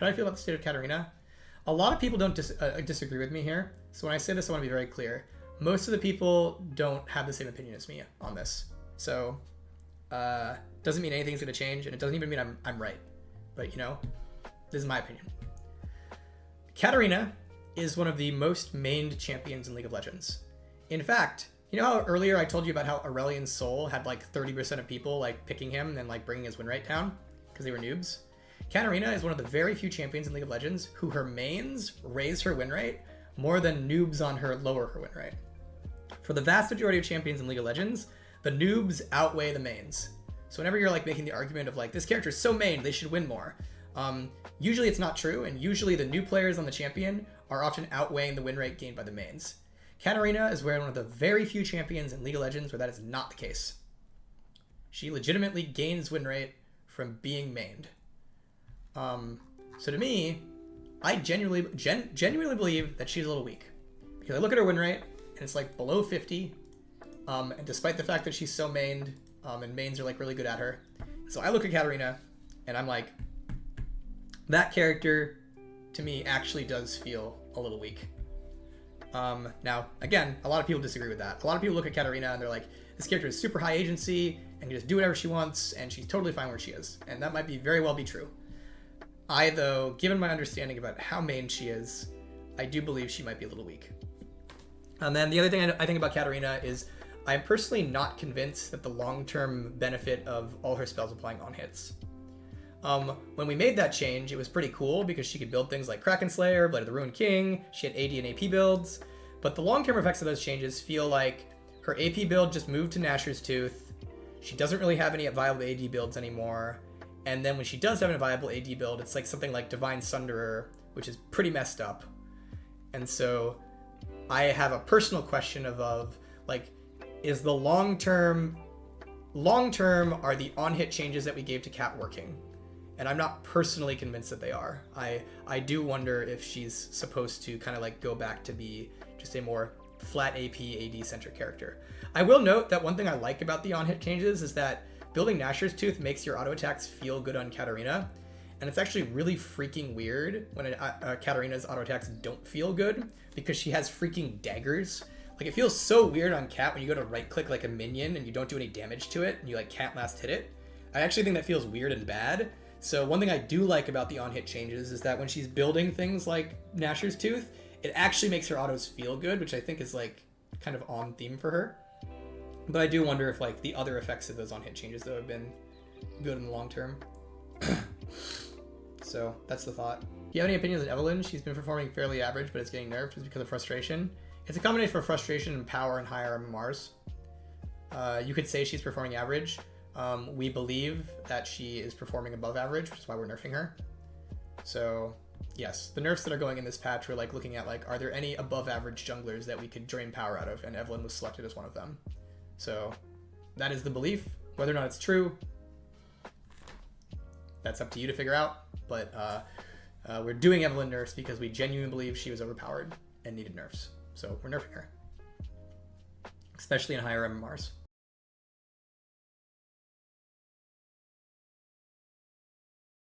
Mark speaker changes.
Speaker 1: How do I feel about the state of Katarina? A lot of people don't disagree with me here. So when I say this, I want to be very clear. Most of the people don't have the same opinion as me on this. So doesn't mean anything's going to change, and it doesn't even mean I'm right. But, you know, this is my opinion. Katarina is one of the most mained champions in League of Legends. In fact, you know how earlier I told you about how Aurelian's Soul had like 30% of people like picking him and like bringing his win rate down because they were noobs? Katarina is one of the very few champions in League of Legends who her mains raise her win rate more than noobs on her lower her win rate. For the vast majority of champions in League of Legends, the noobs outweigh the mains. So whenever you're like making the argument of like, this character is so main, they should win more. Usually it's not true, and usually the new players on the champion are often outweighing the win rate gained by the mains. Katarina is one of the very few champions in League of Legends where that is not the case. She legitimately gains win rate from being mained. So to me, I genuinely believe that she's a little weak. Because I look at her win rate, and it's like below 50, and despite the fact that she's so mained, and mains are like really good at her. So I look at Katarina, and I'm like, that character, to me, actually does feel a little weak. Now, again, a lot of people disagree with that. A lot of people look at Katarina, and they're like, this character is super high agency, and can just do whatever she wants, and she's totally fine where she is. And that might be very well be true. I, though, given my understanding about how main she is, I do believe she might be a little weak. And then the other thing I think about Katarina is I'm personally not convinced that the long-term benefit of all her spells applying on hits. When we made that change, it was pretty cool because she could build things like Kraken Slayer, Blade of the Ruined King, she had AD and AP builds, but the long-term effects of those changes feel like her AP build just moved to Nashor's Tooth, she doesn't really have any viable AD builds anymore, and then when she does have a viable AD build, it's like something like Divine Sunderer, which is pretty messed up. And so I have a personal question of like, is the long-term are the on-hit changes that we gave to Kat working? And I'm not personally convinced that they are. I do wonder if she's supposed to kind of like go back to be just a more flat AP, AD centric character. I will note that one thing I like about the on-hit changes is that building Nashor's Tooth makes your auto attacks feel good on Katarina. And it's actually really freaking weird when Katarina's auto attacks don't feel good because she has freaking daggers. Like, it feels so weird on Kat when you go to right click like a minion and you don't do any damage to it and you like can't last hit it. I actually think that feels weird and bad. So one thing I do like about the on-hit changes is that when she's building things like Nashor's Tooth, it actually makes her autos feel good, which I think is like kind of on theme for her. But I do wonder if like the other effects of those on-hit changes though have been good in the long term. So that's the thought. Do you have any opinions on Evelynn? She's been performing fairly average, but it's getting nerfed just because of frustration. It's a combination of frustration and power and higher MMRs. You could say she's performing average. We believe that she is performing above average, which is why we're nerfing her. So yes, the nerfs that are going in this patch were like looking at like, are there any above average junglers that we could drain power out of? And Evelynn was selected as one of them. So that is the belief. Whether or not it's true, that's up to you to figure out. But we're doing Evelynn nerfs because we genuinely believe she was overpowered and needed nerfs. So we're nerfing her, especially in higher MMRs.